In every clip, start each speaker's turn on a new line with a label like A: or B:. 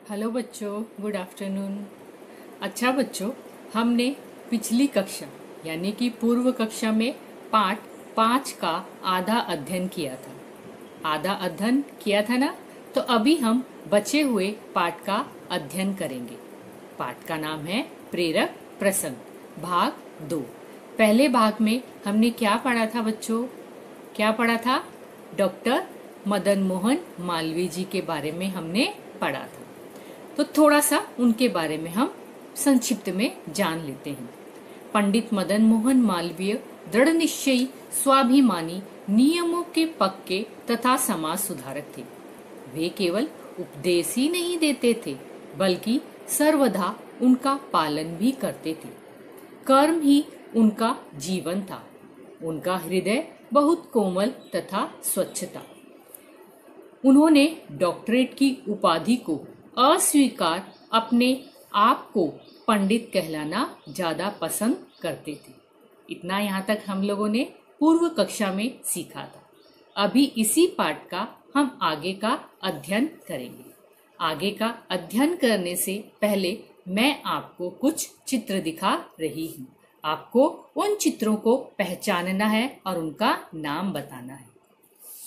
A: Hello बच्चों, good afternoon. अच्छा बच्चों, हमने पिछली कक्षा यानी कि पूर्व कक्षा में पाठ 5 का आधा अध्ययन किया था। आधा अध्ययन किया था ना, तो अभी हम बचे हुए पाठ का अध्ययन करेंगे। पाठ का नाम है प्रेरक प्रसंग भाग 2। पहले भाग में हमने क्या पढ़ा था बच्चों? क्या पढ़ा था? डॉक्टर मदन मोहन मालवीय जी के बारे में हमने पढ़ा था। तो थोड़ा सा उनके बारे में हम संक्षिप्त में जान लेते हैं। पंडित मदन मोहन मालवीय दृढ़ निश्चयी, स्वाभिमानी, नियमों के पक्के तथा समाज सुधारक थे। वे केवल उपदेश ही नहीं देते थे, बल्कि सर्वदा उनका पालन भी करते थे। कर्म ही उनका जीवन था। उनका हृदय बहुत कोमल तथा स्वच्छ था। उन्होंने डॉक्टरेट की उपाधि को अस्वीकार अपने आप को पंडित कहलाना ज्यादा पसंद करते थे। इतना यहाँ तक हम लोगों ने पूर्व कक्षा में सीखा था। अभी इसी पाठ का हम आगे का अध्ययन करेंगे। आगे का अध्ययन करने से पहले मैं आपको कुछ चित्र दिखा रही हूँ। आपको उन चित्रों को पहचानना है और उनका नाम बताना है।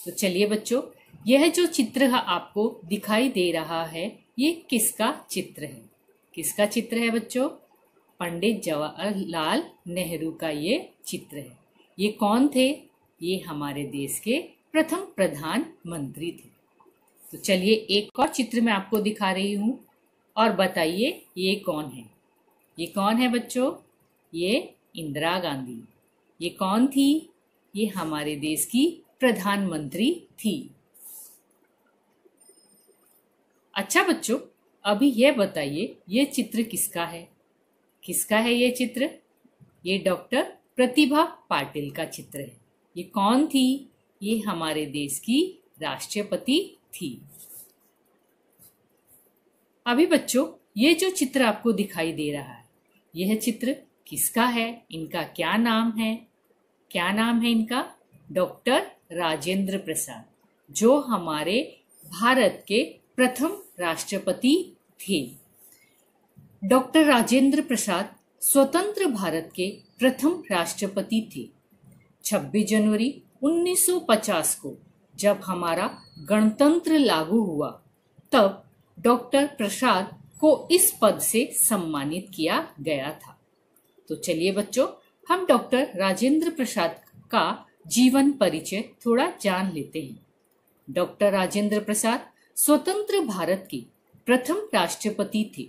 A: तो चलिए बच्चों, यह जो चित्र आपको दिखाई दे रहा है, ये किसका चित्र है? किसका चित्र है बच्चों? पंडित जवाहरलाल नेहरू का ये चित्र है। ये कौन थे? ये हमारे देश के प्रथम प्रधानमंत्री थे। तो चलिए एक और चित्र मैं आपको दिखा रही हूँ और बताइए ये कौन है? ये कौन है बच्चों? ये इंदिरा गांधी। ये कौन थी? ये हमारे देश की प्रधानमंत्री थी। अच्छा बच्चों, अभी यह बताइए ये चित्र किसका है? किसका है ये चित्र? ये डॉक्टर प्रतिभा पाटिल का चित्र है। ये कौन थी? ये हमारे देश की राष्ट्रपति थी। अभी बच्चों, ये जो चित्र आपको दिखाई दे रहा है, यह चित्र किसका है? इनका क्या नाम है? क्या नाम है इनका? डॉक्टर राजेंद्र प्रसाद, जो हमारे भारत के प्रथम राष्ट्रपति थे। डॉक्टर राजेंद्र प्रसाद स्वतंत्र भारत के प्रथम राष्ट्रपति थे। 26 जनवरी 1950 को जब हमारा गणतंत्र लागू हुआ, तब डॉक्टर प्रसाद को इस पद से सम्मानित किया गया था। तो चलिए बच्चों, हम डॉक्टर राजेंद्र प्रसाद का जीवन परिचय थोड़ा जान लेते हैं। डॉक्टर राजेंद्र प्रसाद स्वतंत्र भारत के प्रथम राष्ट्रपति थे।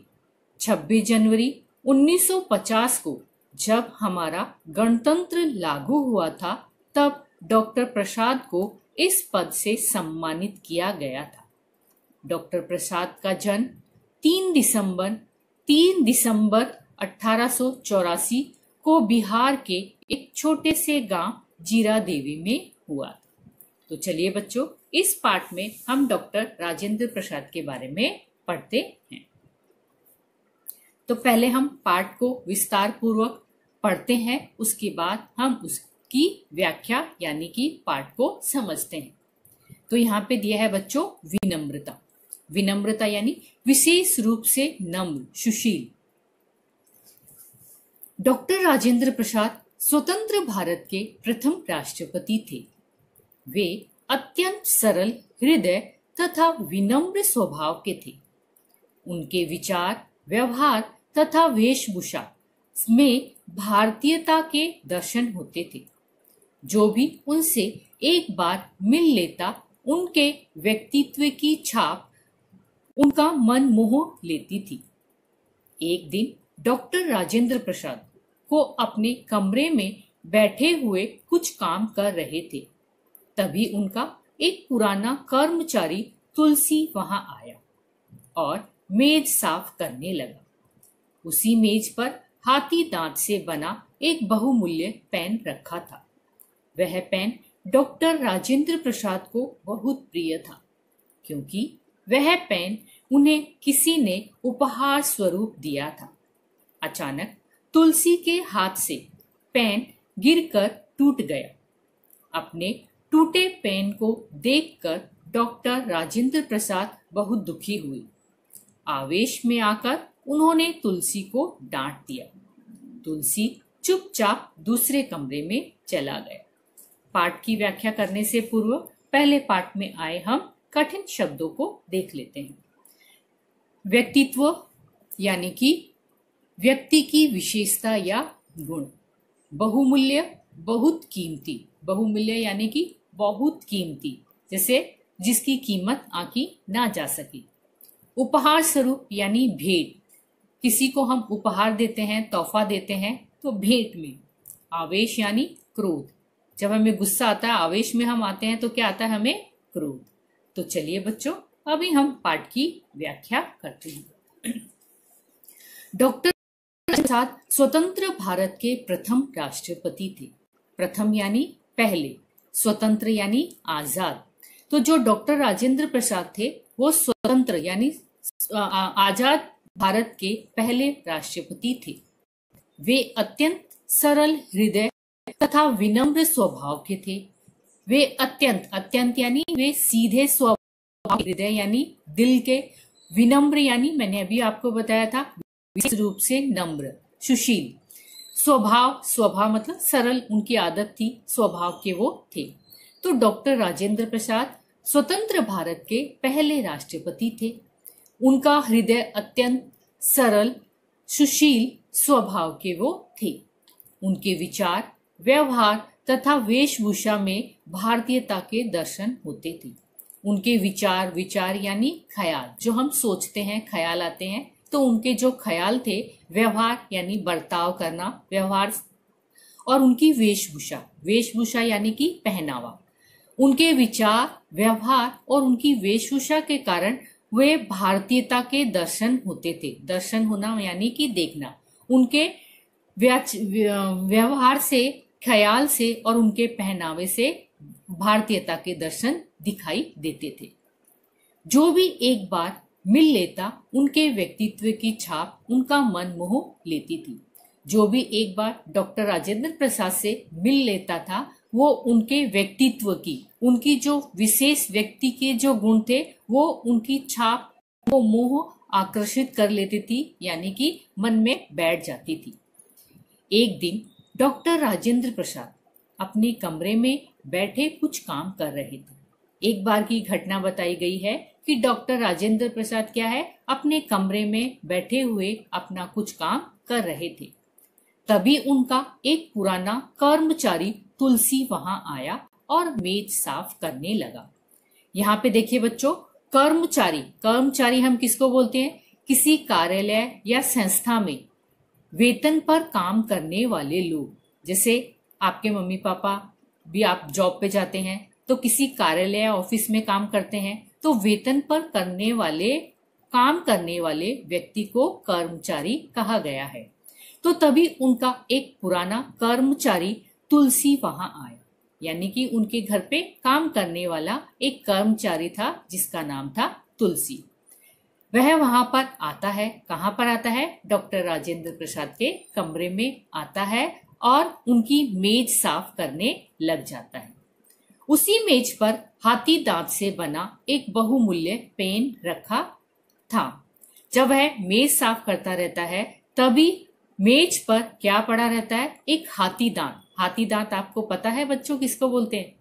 A: 26 जनवरी 1950 को जब हमारा गणतंत्र लागू हुआ था, तब डॉक्टर प्रसाद को इस पद से सम्मानित किया गया था। डॉक्टर प्रसाद का जन्म 3 दिसंबर 1884 को बिहार के एक छोटे से गांव जीरा देवी में हुआ। तो चलिए बच्चों, इस पाठ में हम डॉक्टर राजेंद्र प्रसाद के बारे में पढ़ते हैं। तो पहले हम पाठ को विस्तार पूर्वक पढ़ते हैं, उसके बाद हम उसकी व्याख्या यानी कि पाठ को समझते हैं। तो यहाँ पे दिया है बच्चों विनम्रता। विनम्रता यानी विशेष रूप से नम्र, सुशील। डॉक्टर राजेंद्र प्रसाद स्वतंत्र भारत के प्रथम राष्ट्रपति थे। वे अत्यंत सरल हृदय तथा विनम्र स्वभाव के थे। उनके विचार, व्यवहार तथा वेशभूषा में भारतीयता के दर्शन होते थे। जो भी उनसे एक बार मिल लेता, उनके व्यक्तित्व की छाप उनका मन मोह लेती थी। एक दिन डॉक्टर राजेंद्र प्रसाद को अपने कमरे में बैठे हुए कुछ काम कर रहे थे। तभी उनका एक पुराना कर्मचारी तुलसी वहां आया और मेज साफ करने लगा। उसी मेज पर हाथी दांत से बना एक बहुमूल्य पेन रखा था। वह पेन डॉक्टर राजेंद्र प्रसाद को बहुत प्रिय था, क्योंकि वह पेन उन्हें किसी ने उपहार स्वरूप दिया था। अचानक तुलसी के हाथ से पेन गिरकर टूट गया। अपने टूटे पेन को देखकर डॉक्टर राजेंद्र प्रसाद बहुत दुखी हुई। आवेश में आकर उन्होंने तुलसी को डांट दिया। तुलसी चुपचाप दूसरे कमरे में चला गया। पाठ की व्याख्या करने से पूर्व पहले पाठ में आए हम कठिन शब्दों को देख लेते हैं। व्यक्तित्व यानी कि व्यक्ति की विशेषता या गुण। बहुमूल्य, बहुत कीमती। बहुमूल्य यानी कि बहुत कीमती, जैसे जिसकी कीमत आंकी ना जा सके। उपहार स्वरूप यानी भेंट। किसी को हम उपहार देते हैं, तोहफा देते हैं, तो भेंट में। आवेश यानी क्रोध। जब हमें गुस्सा आता है, आवेश में हम आते हैं, तो क्या आता है हमें? क्रोध। तो चलिए बच्चों, अभी हम पाठ की व्याख्या करते हैं। डॉक्टर प्रसाद स्वतंत्र भारत के प्रथम राष्ट्रपति थे। प्रथम यानी पहले, स्वतंत्र यानी आजाद। तो जो डॉक्टर राजेंद्र प्रसाद थे वो स्वतंत्र यानी आजाद भारत के पहले राष्ट्रपति थे। वे अत्यंत सरल हृदय तथा विनम्र स्वभाव के थे। वे अत्यंत यानी वे सीधे स्वभाव, हृदय यानी दिल के, विनम्र यानी मैंने अभी आपको बताया था विशेष रूप से नम्र, सुशील। स्वभाव मतलब सरल, उनकी आदत थी, स्वभाव के वो थे। तो डॉक्टर राजेंद्र प्रसाद स्वतंत्र भारत के पहले राष्ट्रपति थे। उनका हृदय अत्यंत सरल, सुशील स्वभाव के वो थे। उनके विचार, व्यवहार तथा वेशभूषा में भारतीयता के दर्शन होते थे। उनके विचार यानी ख्याल, जो हम सोचते हैं, ख्याल आते हैं, तो उनके जो ख्याल थे, व्यवहार यानी बर्ताव करना, व्यवहार, और उनकी वेशभूषा यानी कि पहनावा। उनके विचार, व्यवहार और उनकी वेशभूषा के कारण वे भारतीयता के दर्शन होते थे। दर्शन होना यानी कि देखना। उनके व्यवहार से, ख्याल से और उनके पहनावे से भारतीयता के दर्शन दिखाई देते थे। जो भी एक बार मिल लेता, उनके व्यक्तित्व की छाप उनका मन मोह लेती थी। जो भी एक बार डॉक्टर राजेंद्र प्रसाद से मिल लेता था, वो उनके व्यक्तित्व की, उनकी जो विशेष व्यक्ति के जो गुण थे, वो उनकी छाप, वो मोह आकर्षित कर लेती थी, यानी कि मन में बैठ जाती थी। एक दिन डॉक्टर राजेंद्र प्रसाद अपने कमरे में बैठे कुछ काम कर रहे थे। एक बार की घटना बताई गई है कि डॉक्टर राजेंद्र प्रसाद क्या है, अपने कमरे में बैठे हुए अपना कुछ काम कर रहे थे। तभी उनका एक पुराना कर्मचारी तुलसी वहां आया और मेज साफ करने लगा। यहाँ पे देखिए बच्चों, कर्मचारी हम किसको बोलते हैं? किसी कार्यालय या संस्था में वेतन पर काम करने वाले लोग। जैसे आपके मम्मी पापा भी, आप जॉब पे जाते हैं तो किसी कार्यालय या ऑफिस में काम करते हैं, तो वेतन पर काम करने वाले व्यक्ति को कर्मचारी कहा गया है। तो तभी उनका एक पुराना कर्मचारी तुलसी वहां आया, यानी कि उनके घर पे काम करने वाला एक कर्मचारी था जिसका नाम था तुलसी। वह वहां पर आता है। कहां पर आता है? डॉक्टर राजेंद्र प्रसाद के कमरे में आता है और उनकी मेज साफ करने लग जाता है। उसी मेज पर हाथी दांत से बना एक बहुमूल्य पेन रखा था। जब वह मेज साफ करता रहता है, तभी मेज पर क्या पड़ा रहता है? एक हाथी दांत। हाथी दांत आपको पता है बच्चों किसको बोलते हैं?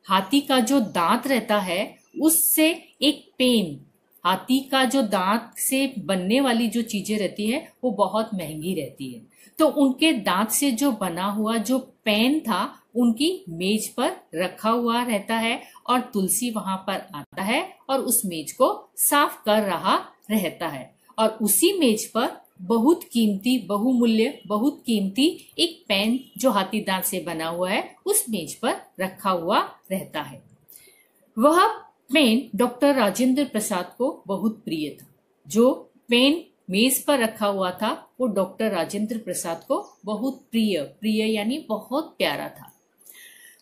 A: हाथी का जो दांत रहता है उससे एक पेन, हाथी का जो दांत से बनने वाली जो चीजें रहती है वो बहुत महंगी रहती है। तो उनके दांत से जो बना हुआ जो पेन था उनकी मेज पर रखा हुआ रहता है और तुलसी वहां पर आता है और उस मेज को साफ कर रहा रहता है। और उसी मेज पर बहुत कीमती, बहुमूल्य, बहुत कीमती एक पेन जो हाथी दांत से बना हुआ है उस मेज पर रखा हुआ रहता है। वह पेन डॉक्टर राजेंद्र प्रसाद को बहुत प्रिय था। जो पेन मेज पर रखा हुआ था वो डॉक्टर राजेंद्र प्रसाद को बहुत प्रिय यानी बहुत प्यारा था,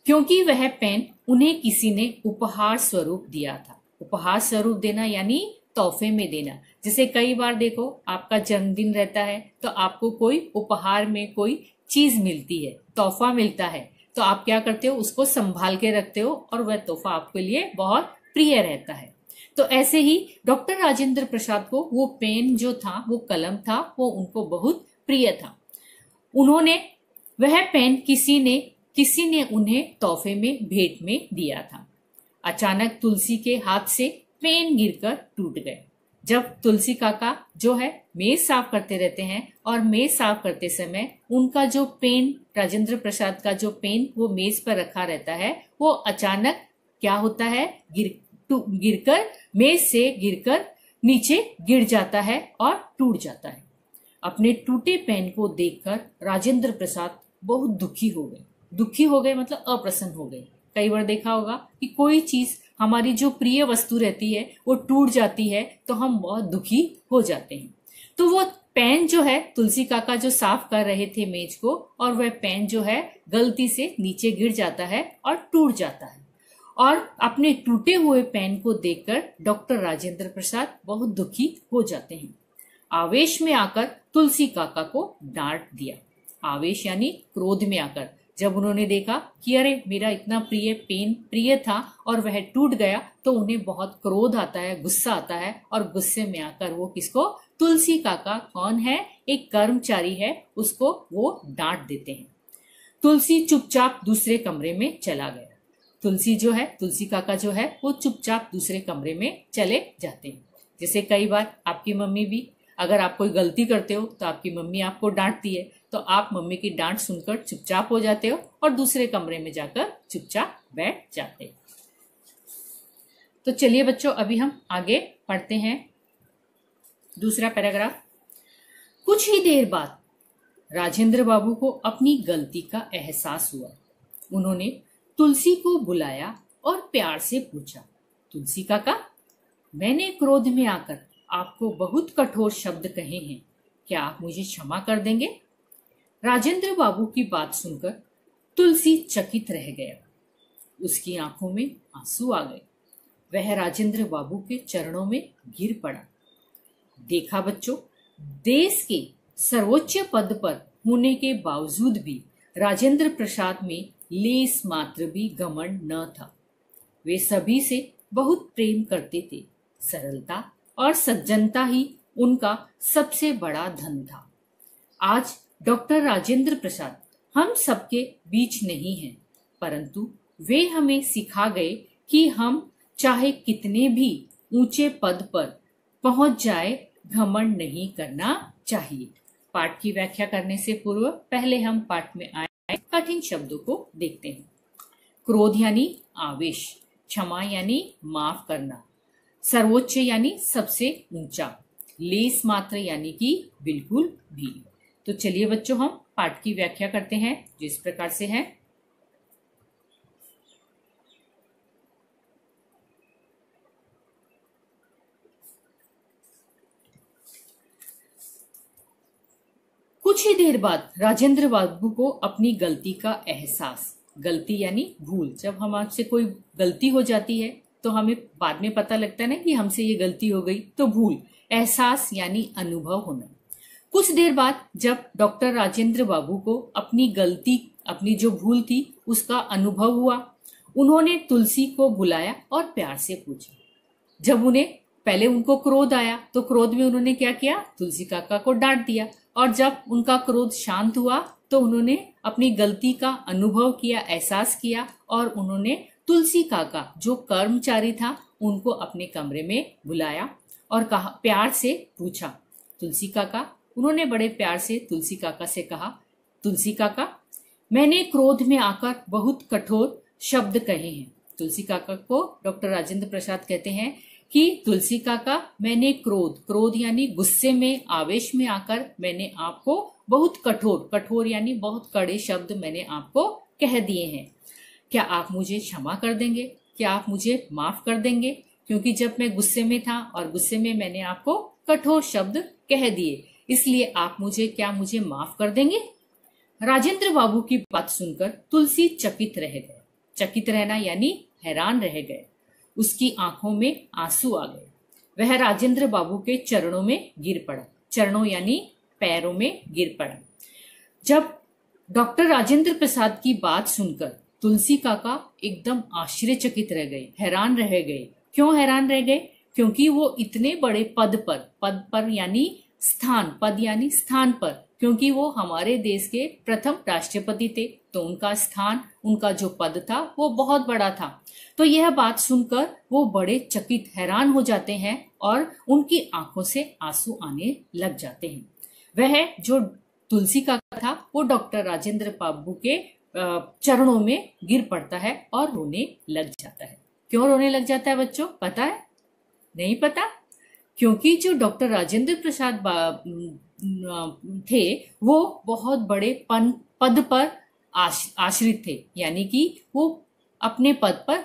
A: क्योंकि वह पेन उन्हें किसी ने उपहार स्वरूप दिया था। उपहार स्वरूप देना यानी तोहफे में देना। जैसे कई बार देखो, आपका जन्मदिन रहता है तो आपको कोई उपहार में कोई चीज मिलती है, तोहफा मिलता है, तो आप क्या करते हो? उसको संभाल के रखते हो और वह तोहफा आपके लिए बहुत प्रिय रहता है। तो ऐसे ही डॉक्टर राजेंद्र प्रसाद को वो पेन जो था, वो कलम था, वो उनको बहुत प्रिय था। उन्होंने वह पेन किसी ने उन्हें तोहफे में भेंट में दिया था। अचानक तुलसी के हाथ से पेन गिरकर टूट गए। जब तुलसी काका जो है मेज साफ करते रहते हैं और मेज साफ करते समय उनका जो पेन, राजेंद्र प्रसाद का जो पेन वो मेज पर रखा रहता है, वो अचानक क्या होता है, गिरकर मेज से गिरकर नीचे गिर जाता है और टूट जाता है। अपने टूटे पेन को देखकर राजेंद्र प्रसाद बहुत दुखी हो गए मतलब अप्रसन्न हो गए। कई बार देखा होगा कि कोई चीज, हमारी जो प्रिय वस्तु रहती है वो टूट जाती है तो हम बहुत दुखी हो जाते हैं। तो वो पेन जो है, तुलसी काका जो साफ कर रहे थे मेज को, और वह पेन जो है गलती से नीचे गिर जाता है और टूट जाता है। और अपने टूटे हुए पेन को देखकर डॉक्टर राजेंद्र प्रसाद बहुत दुखी हो जाते हैं। आवेश में आकर तुलसी काका को डांट दिया। आवेश यानी क्रोध में आकर, जब उन्होंने देखा कि अरे मेरा इतना प्रिय पेन प्रिय था और वह टूट गया, तो उन्हें बहुत क्रोध आता है, गुस्सा आता है, और गुस्से में आकर वो किसको, तुलसी काका कौन है, एक कर्मचारी है, उसको वो डांट देते हैं। तुलसी चुपचाप दूसरे कमरे में चला गया। तुलसी काका जो है वो चुपचाप दूसरे कमरे में चले जाते हैं। जैसे कई बार आपकी मम्मी भी, अगर आप कोई गलती करते हो तो आपकी मम्मी आपको डांटती है, तो आप मम्मी की डांट सुनकर चुपचाप हो जाते हो और दूसरे कमरे में जाकर चुपचाप बैठ जाते हो। तो चलिए बच्चों, अभी हम आगे पढ़ते हैं दूसरा पैराग्राफ। कुछ ही देर बाद राजेंद्र बाबू को अपनी गलती का एहसास हुआ। उन्होंने तुलसी को बुलाया और प्यार से पूछा, तुलसी काका, मैंने क्रोध में आकर आपको बहुत कठोर शब्द कहे हैं, क्या आप मुझे क्षमा कर देंगे? राजेंद्र बाबू की बात सुनकर तुलसी चकित रह गया। उसकी आंखों में आंसू आ गए। वह राजेंद्र बाबू के चरणों में गिर पड़ा। देखा बच्चों, देश के सर्वोच्च पद पर होने के बावजूद भी राजेंद्र प्रसाद में लेस मात्र भी घमंड न था। वे सभी से बहुत प्रेम करते थे। सरलता और सज्जनता ही उनका सबसे बड़ा धन था। आज डॉक्टर राजेंद्र प्रसाद हम सबके बीच नहीं हैं, परंतु वे हमें सिखा गए कि हम चाहे कितने भी ऊंचे पद पर पहुंच जाए, घमंड नहीं करना चाहिए। पाठ की व्याख्या करने से पूर्व पहले हम पाठ में आए कठिन शब्दों को देखते हैं। क्रोध यानी आवेश, क्षमा यानी माफ करना, सर्वोच्च यानी सबसे ऊंचा, लेस मात्र यानी कि बिल्कुल भी। तो चलिए बच्चों, हम पाठ की व्याख्या करते हैं जिस प्रकार से है। कुछ ही देर बाद राजेंद्र बाबू को अपनी गलती का एहसास, गलती यानी भूल, जब हम आपसे कोई गलती हो जाती है तो हमें बाद में पता लगता है ना कि हमसे ये गलती हो गई, तो भूल, एहसास यानी अनुभव होना। कुछ देर बाद जब डॉक्टर राजेंद्र बाबू को अपनी गलती, अपनी जो भूल थी उसका अनुभव हुआ, उन्होंने तुलसी को बुलाया और प्यार से पूछा। जब उन्हें पहले उनको क्रोध आया तो क्रोध में उन्होंने क्या किया, तुलसी काका को डांट दिया, और जब उनका क्रोध शांत हुआ तो उन्होंने अपनी गलती का अनुभव किया, एहसास किया, और उन्होंने तुलसी काका जो कर्मचारी था उनको अपने कमरे में बुलाया और कहा, प्यार से पूछा, तुलसी काका, उन्होंने बड़े प्यार से तुलसी काका से कहा, तुलसी काका, मैंने क्रोध में आकर बहुत कठोर शब्द कहे हैं। तुलसी काका को डॉक्टर राजेंद्र प्रसाद कहते हैं कि तुलसी काका, मैंने क्रोध यानी गुस्से में, आवेश में आकर मैंने आपको बहुत कठोर यानी बहुत कड़े शब्द मैंने आपको कह दिए हैं। क्या आप मुझे क्षमा कर देंगे? क्या आप मुझे माफ कर देंगे? क्योंकि जब मैं गुस्से में था और गुस्से में मैंने आपको कठोर शब्द कह दिए, इसलिए आप मुझे माफ कर देंगे? राजेंद्र बाबू की बात सुनकर तुलसी चकित रह गए। चकित रहना यानी हैरान रह गए। उसकी आंखों में आंसू आ गए। वह राजेंद्र बाबू के चरणों में गिर पड़ा। चरणों यानी पैरों में गिर पड़ा। जब डॉक्टर राजेंद्र प्रसाद की बात सुनकर तुलसी काका एकदम आश्चर्यचकित रह गए, हैरान रह गए। क्यों हैरान रह गए? क्योंकि वो इतने बड़े पद पर यानी स्थान, पद यानी स्थान पर, क्योंकि वो हमारे देश के प्रथम राष्ट्रपति थे, तो उनका स्थान, उनका जो पद था वो बहुत बड़ा था। तो यह बात सुनकर वो बड़े चकित, हैरान हो जाते हैं और उनकी आंखों से आंसू आने लग जाते हैं। वह जो तुलसी काका था वो डॉक्टर राजेंद्र बाबू के चरणों में गिर पड़ता है और रोने लग जाता है। क्यों रोने लग जाता है बच्चों, पता है? नहीं पता? क्योंकि जो डॉक्टर राजेंद्र प्रसाद थे वो बहुत बड़े पद पर आश्रित थे, यानी कि वो अपने पद पर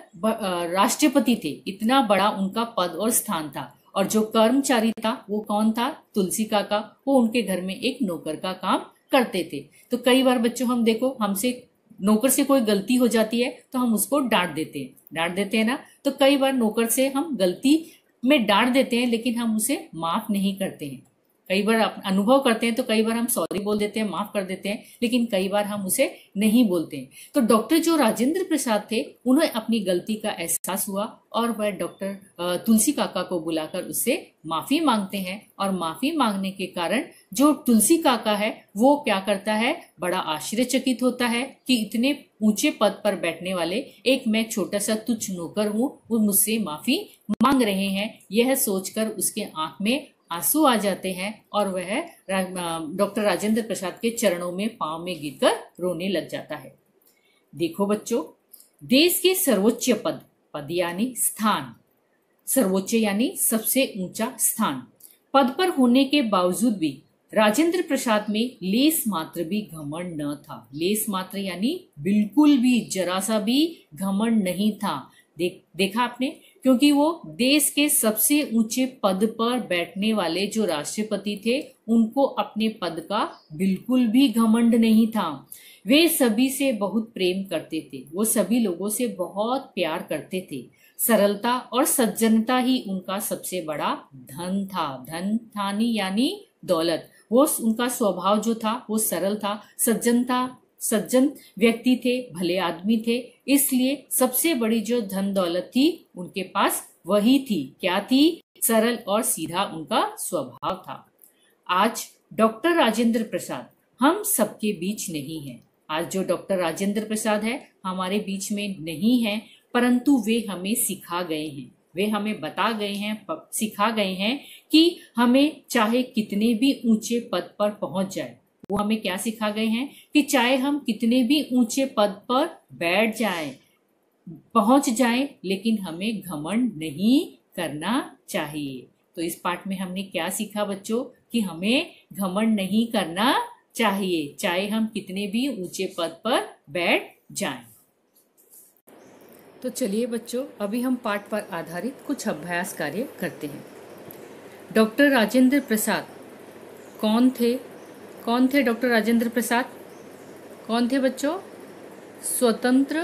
A: राष्ट्रपति थे, इतना बड़ा उनका पद और स्थान था। और जो कर्मचारी था वो कौन था? तुलसी काका। वो उनके घर में एक नौकर का काम करते थे। तो कई बार बच्चों हम देखो, हमसे नौकर से कोई गलती हो जाती है तो हम उसको डांट देते हैं ना। तो कई बार नौकर से हम गलती में डांट देते हैं लेकिन हम उसे माफ नहीं करते हैं। कई बार अनुभव करते हैं तो कई बार हम सॉरी बोल देते हैं, माफ कर देते हैं, लेकिन कई बार हम उसे नहीं बोलते हैं। तो डॉक्टर जो राजेंद्र प्रसाद थे उन्हें अपनी गलती का एहसास हुआ और वह डॉक्टर तुलसी काका को बुलाकर उससे माफी मांगते हैं। और माफी मांगने के कारण जो तुलसी काका है वो क्या करता है, बड़ा आश्चर्यचकित होता है कि इतने ऊंचे पद पर बैठने वाले एक मैं छोटा सा तुच्छ नौकर हूं, वो मुझसे माफी मांग रहे हैं। यह सोचकर उसके आंख में आंसू आ जाते हैं और वह डॉक्टर राजेंद्र प्रसाद के चरणों में पांव में गिरकर रोने लग जाता है। देखो बच्चों, देश के सर्वोच्च पद यानी स्थान, सर्वोच्च यानी सबसे ऊंचा स्थान, पद पर होने के बावजूद भी राजेंद्र प्रसाद में लेस मात्र भी घमंड न था। लेस मात्र यानी बिल्कुल भी, जरा सा भी घमंड नहीं था। देखा आपने? क्योंकि वो देश के सबसे ऊंचे पद पर बैठने वाले जो राष्ट्रपति थे उनको अपने पद का बिल्कुल भी घमंड नहीं था। वे सभी से बहुत प्रेम करते थे, वो सभी लोगों से बहुत प्यार करते थे। सरलता और सज्जनता ही उनका सबसे बड़ा धन था। धन थानी यानी दौलत। वो उनका स्वभाव जो था वो सरल था, सज्जन व्यक्ति थे, भले आदमी थे। इसलिए सबसे बड़ी जो धन दौलत थी उनके पास वही थी। क्या थी? सरल और सीधा उनका स्वभाव था। आज डॉक्टर राजेंद्र प्रसाद हम सबके बीच नहीं है। आज जो डॉक्टर राजेंद्र प्रसाद है हमारे बीच में नहीं है, परंतु वे हमें सिखा गए हैं, वे हमें बता गए हैं, सिखा गए हैं कि हमें चाहे कितने भी ऊंचे पद पर पहुंच जाए, वो हमें क्या सिखा गए हैं कि चाहे हम कितने भी ऊंचे पद पर बैठ जाएं, पहुंच जाएं, लेकिन हमें घमंड नहीं करना चाहिए। तो इस पाठ में हमने क्या सीखा बच्चों? कि हमें घमंड नहीं करना चाहिए, चाहे हम कितने भी ऊंचे पद पर बैठ जाएं। तो चलिए बच्चों, अभी हम पाठ पर आधारित कुछ अभ्यास कार्य करते हैं। डॉक्टर राजेंद्र प्रसाद कौन थे? कौन थे डॉक्टर राजेंद्र प्रसाद? कौन थे बच्चों? स्वतंत्र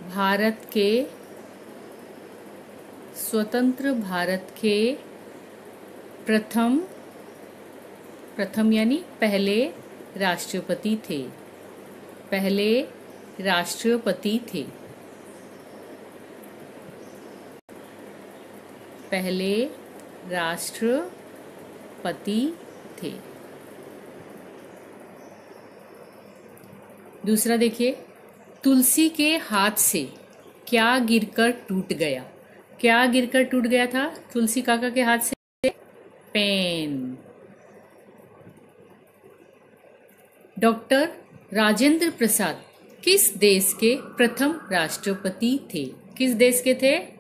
A: भारत के प्रथम यानी पहले राष्ट्रपति थे। पहले राष्ट्रपति थे। दूसरा देखिए, तुलसी के हाथ से क्या गिरकर टूट गया? क्या गिरकर टूट गया था तुलसी काका के हाथ से? पेन। डॉक्टर राजेंद्र प्रसाद किस देश के प्रथम राष्ट्रपति थे? किस देश के थे?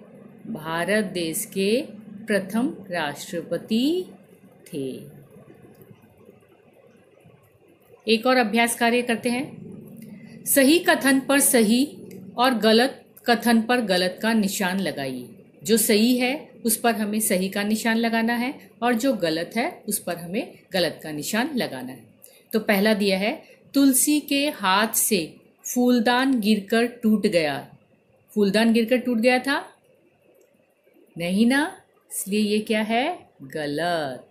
A: भारत देश के प्रथम राष्ट्रपति थे। एक और अभ्यास कार्य करते हैं। सही कथन पर सही और गलत कथन पर गलत का निशान लगाइए। जो सही है उस पर हमें सही का निशान लगाना है और जो गलत है उस पर हमें गलत का निशान लगाना है। तो पहला दिया है, तुलसी के हाथ से फूलदान गिरकर टूट गया। फूलदान गिरकर टूट गया था? नहीं ना, इसलिए ये क्या है? गलत।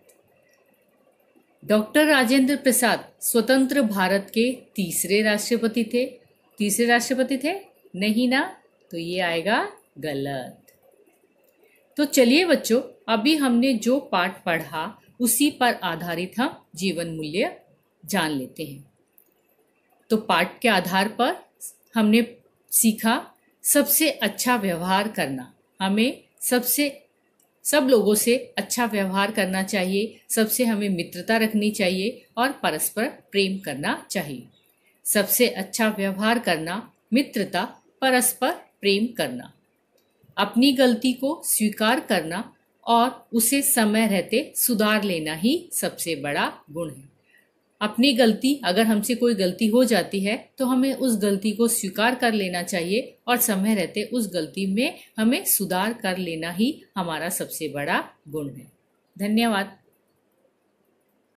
A: डॉक्टर राजेंद्र प्रसाद स्वतंत्र भारत के तीसरे राष्ट्रपति थे। तीसरे राष्ट्रपति थे? नहीं ना, तो ये आएगा गलत। तो चलिए बच्चों, अभी हमने जो पाठ पढ़ा उसी पर आधारित हम जीवन मूल्य जान लेते हैं। तो पाठ के आधार पर हमने सीखा सबसे अच्छा व्यवहार करना। हमें सब लोगों से अच्छा व्यवहार करना चाहिए, सबसे हमें मित्रता रखनी चाहिए और परस्पर प्रेम करना चाहिए। सबसे अच्छा व्यवहार करना, मित्रता, परस्पर प्रेम करना, अपनी गलती को स्वीकार करना और उसे समय रहते सुधार लेना ही सबसे बड़ा गुण है। अपनी गलती, अगर हमसे कोई गलती हो जाती है तो हमें उस गलती को स्वीकार कर लेना चाहिए और समय रहते उस गलती में हमें सुधार कर लेना ही हमारा सबसे बड़ा गुण है। धन्यवाद।